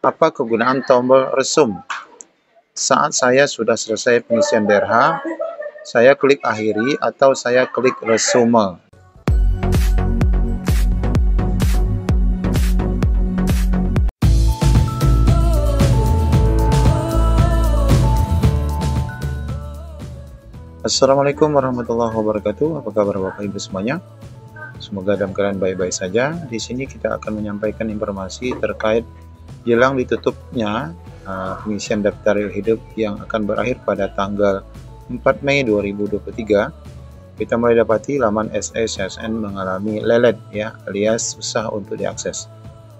Apa kegunaan tombol resume? Saat saya sudah selesai pengisian DRH, saya klik akhiri atau saya klik resume. Assalamualaikum warahmatullahi wabarakatuh. Apa kabar Bapak Ibu semuanya? Semoga dalam keadaan baik-baik saja. Di sini kita akan menyampaikan informasi terkait jelang ditutupnya pengisian daftar hidup yang akan berakhir pada tanggal 4 Mei 2023. Kita mulai dapati laman SSSN mengalami lelet ya, alias susah untuk diakses.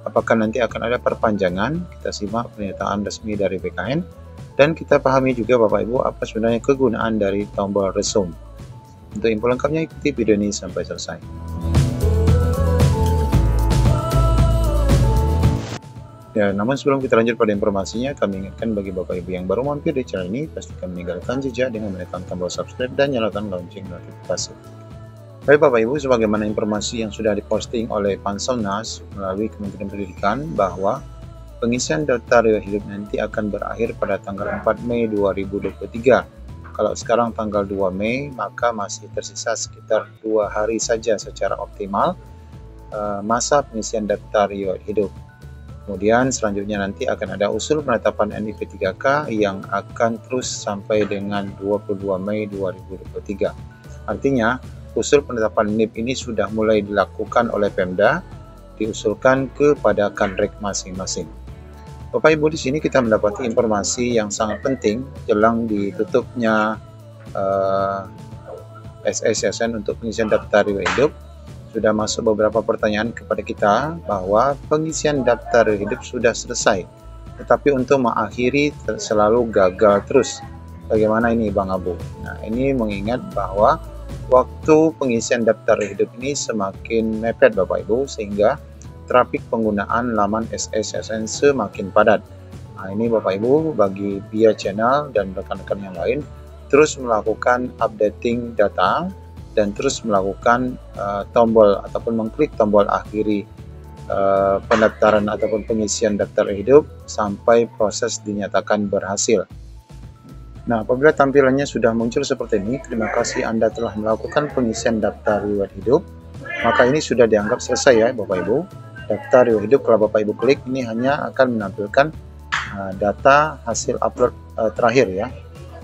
Apakah nanti akan ada perpanjangan? Kita simak pernyataan resmi dari BKN. Dan kita pahami juga Bapak Ibu apa sebenarnya kegunaan dari tombol resume. Untuk info lengkapnya ikuti video ini sampai selesai. Ya, namun sebelum kita lanjut pada informasinya, kami ingatkan bagi Bapak Ibu yang baru mampir di channel ini, pastikan meninggalkan jejak dengan menekan tombol subscribe dan nyalakan lonceng notifikasi. Baik Bapak Ibu, sebagaimana informasi yang sudah diposting oleh Panselnas melalui Kementerian Pendidikan bahwa pengisian daftar hidup nanti akan berakhir pada tanggal 4 Mei 2023. Kalau sekarang tanggal 2 Mei, maka masih tersisa sekitar 2 hari saja secara optimal masa pengisian daftar hidup. Kemudian selanjutnya nanti akan ada usul penetapan NIP 3K yang akan terus sampai dengan 22 Mei 2023. Artinya, usul penetapan NIP ini sudah mulai dilakukan oleh Pemda, diusulkan kepada Kanrek masing-masing. Bapak Ibu, di sini kita mendapati informasi yang sangat penting jelang ditutupnya SSSN untuk pengisian daftar hidup. Sudah masuk beberapa pertanyaan kepada kita bahwa pengisian daftar hidup sudah selesai, tetapi untuk mengakhiri selalu gagal terus. Bagaimana ini Bang Abu? Nah, ini mengingat bahwa waktu pengisian daftar hidup ini semakin mepet Bapak Ibu, sehingga trafik penggunaan laman SSSN semakin padat. Nah, ini Bapak Ibu bagi via channel dan rekan-rekan yang lain terus melakukan updating data dan terus melakukan tombol ataupun mengklik tombol akhiri pendaftaran ataupun pengisian daftar hidup sampai proses dinyatakan berhasil. Nah, apabila tampilannya sudah muncul seperti ini, terima kasih Anda telah melakukan pengisian daftar riwayat hidup. Maka ini sudah dianggap selesai ya Bapak Ibu. Daftar riwayat hidup kalau Bapak Ibu klik ini hanya akan menampilkan data hasil upload terakhir ya.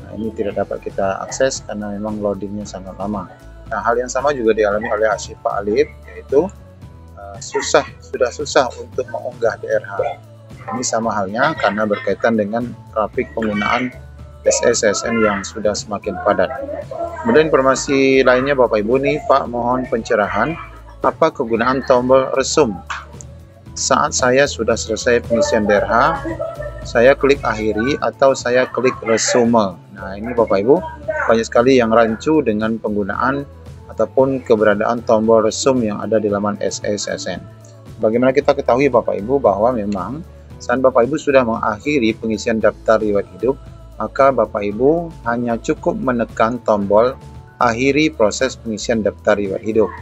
Nah, ini tidak dapat kita akses karena memang loadingnya sangat lama. Nah, hal yang sama juga dialami oleh Asyifa Alif, yaitu sudah susah untuk mengunggah DRH. Ini sama halnya karena berkaitan dengan trafik penggunaan SSSN yang sudah semakin padat. Kemudian informasi lainnya Bapak Ibu nih, Pak mohon pencerahan apa kegunaan tombol resume. Saat saya sudah selesai pengisian DRH, saya klik akhiri atau saya klik resume. Nah, ini Bapak Ibu banyak sekali yang rancu dengan penggunaan ataupun keberadaan tombol resume yang ada di laman SSSN. Bagaimana kita ketahui Bapak Ibu bahwa memang saat Bapak Ibu sudah mengakhiri pengisian daftar riwayat hidup, maka Bapak Ibu hanya cukup menekan tombol akhiri proses pengisian daftar riwayat hidup.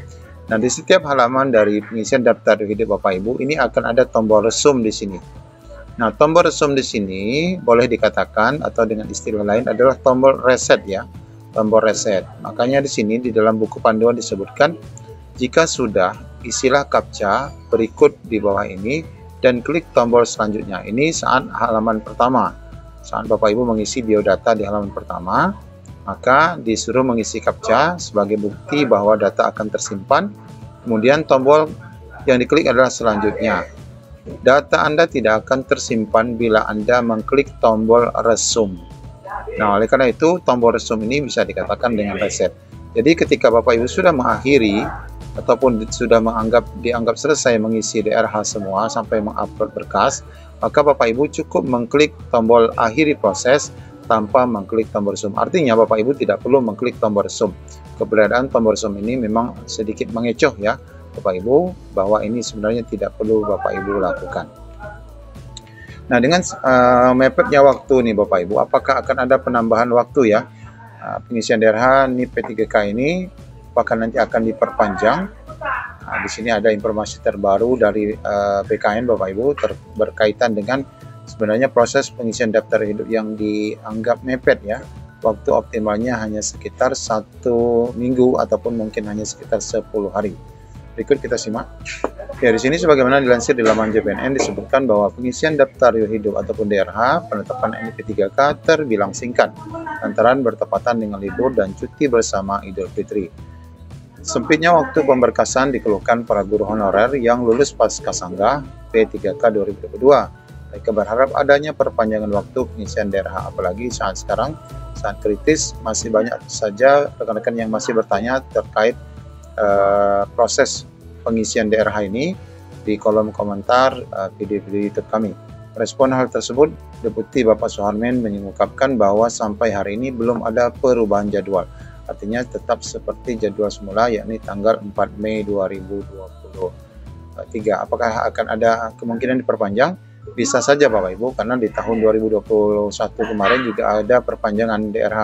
Nah, di setiap halaman dari pengisian daftar hidup Bapak Ibu ini akan ada tombol resume di sini. Nah, tombol resume di sini boleh dikatakan atau dengan istilah lain adalah tombol reset ya. Tombol reset. Makanya di sini di dalam buku panduan disebutkan jika sudah isilah captcha berikut di bawah ini dan klik tombol selanjutnya. Ini saat halaman pertama. Saat Bapak Ibu mengisi biodata di halaman pertama, maka disuruh mengisi captcha sebagai bukti bahwa data akan tersimpan. Kemudian tombol yang diklik adalah selanjutnya. Data Anda tidak akan tersimpan bila Anda mengklik tombol resume. Nah, oleh karena itu tombol resume ini bisa dikatakan dengan reset. Jadi ketika Bapak Ibu sudah mengakhiri ataupun sudah dianggap selesai mengisi DRH semua sampai mengupload berkas, maka Bapak Ibu cukup mengklik tombol akhiri proses tanpa mengklik tombol resume. Artinya Bapak Ibu tidak perlu mengklik tombol resume. Keberadaan tombol resume ini memang sedikit mengecoh ya Bapak Ibu, bahwa ini sebenarnya tidak perlu Bapak Ibu lakukan. Nah, dengan mepetnya waktu nih Bapak Ibu, apakah akan ada penambahan waktu ya? Pengisian DRH NIP 3K ini apakah nanti akan diperpanjang? Nah, di sini ada informasi terbaru dari BKN Bapak Ibu berkaitan dengan Sebenarnya proses pengisian daftar hidup yang dianggap mepet ya, waktu optimalnya hanya sekitar 1 minggu ataupun mungkin hanya sekitar 10 hari. Berikut kita simak. Ya, di sini sebagaimana dilansir di laman JPNN disebutkan bahwa pengisian daftar hidup ataupun DRH penetapan NIP3K terbilang singkat lantaran bertepatan dengan libur dan cuti bersama Idul Fitri. Sempitnya waktu pemberkasan dikeluhkan para guru honorer yang lulus pasca sanggah P3K 2022. Mereka berharap adanya perpanjangan waktu pengisian DRH, apalagi saat sekarang, saat kritis, masih banyak saja rekan-rekan yang masih bertanya terkait proses pengisian DRH ini di kolom komentar video-video YouTube kami. Respon hal tersebut, Deputi Bapak Suharmen mengungkapkan bahwa sampai hari ini belum ada perubahan jadwal. Artinya tetap seperti jadwal semula, yakni tanggal 4 Mei 2023. Apakah akan ada kemungkinan diperpanjang? Bisa saja Bapak Ibu, karena di tahun 2021 kemarin juga ada perpanjangan DRH.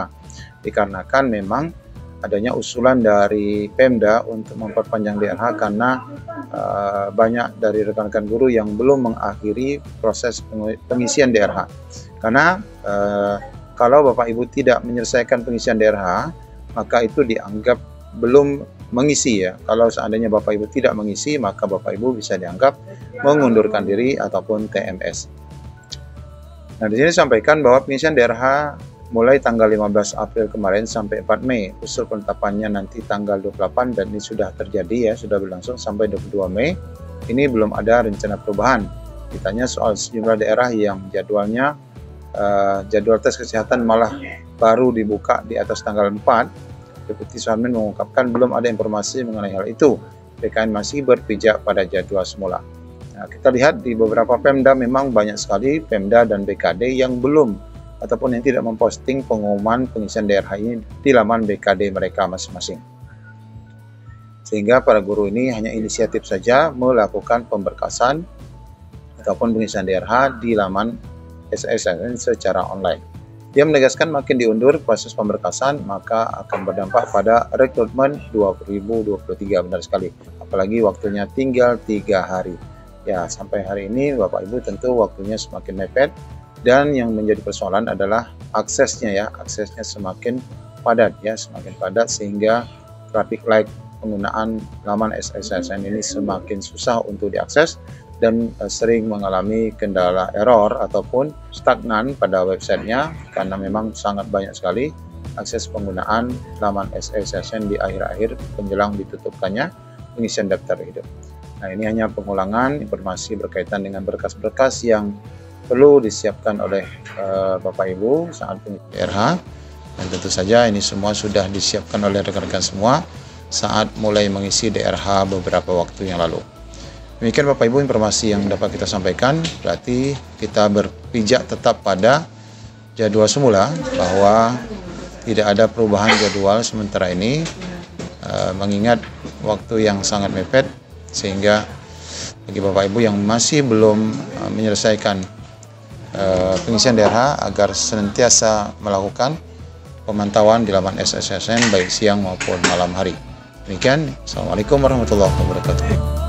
Dikarenakan memang adanya usulan dari Pemda untuk memperpanjang DRH karena banyak dari rekan-rekan guru yang belum mengakhiri proses pengisian DRH. Karena kalau Bapak Ibu tidak menyelesaikan pengisian DRH, maka itu dianggap belum mengisi ya. Kalau seandainya Bapak Ibu tidak mengisi, maka Bapak Ibu bisa dianggap mengundurkan diri ataupun TMS. Nah, di sini disampaikan bahwa pengisian DRH mulai tanggal 15 April kemarin sampai 4 Mei. Usul penetapannya nanti tanggal 28 dan ini sudah terjadi ya, sudah berlangsung sampai 22 Mei. Ini belum ada rencana perubahan. Ditanya soal sejumlah daerah yang jadwalnya jadwal tes kesehatan malah baru dibuka di atas tanggal 4. Deputi Suharmen mengungkapkan belum ada informasi mengenai hal itu. PKN masih berpijak pada jadwal semula. Nah, kita lihat di beberapa Pemda memang banyak sekali Pemda dan BKD yang belum ataupun yang tidak memposting pengumuman pengisian DRH ini di laman BKD mereka masing-masing. Sehingga para guru ini hanya inisiatif saja melakukan pemberkasan ataupun pengisian DRH di laman SSSN secara online. Dia menegaskan makin diundur proses pemberkasan maka akan berdampak pada rekrutmen 2023, benar sekali. Apalagi waktunya tinggal 3 hari. Ya, sampai hari ini Bapak Ibu tentu waktunya semakin mepet dan yang menjadi persoalan adalah aksesnya ya, aksesnya semakin padat ya, semakin padat sehingga traffic light penggunaan laman SSSN ini semakin susah untuk diakses dan sering mengalami kendala error ataupun stagnan pada websitenya karena memang sangat banyak sekali akses penggunaan laman SSSN di akhir-akhir menjelang ditutupkannya pengisian daftar hidup. Nah, ini hanya pengulangan informasi berkaitan dengan berkas-berkas yang perlu disiapkan oleh Bapak Ibu saat pengisian DRH, dan tentu saja ini semua sudah disiapkan oleh rekan-rekan semua saat mulai mengisi DRH beberapa waktu yang lalu. Demikian Bapak Ibu informasi yang dapat kita sampaikan. Berarti kita berpijak tetap pada jadwal semula bahwa tidak ada perubahan jadwal sementara ini mengingat waktu yang sangat mepet, sehingga bagi Bapak Ibu yang masih belum menyelesaikan pengisian DRH agar senantiasa melakukan pemantauan di laman SSSN baik siang maupun malam hari. Demikian, Assalamualaikum warahmatullahi wabarakatuh.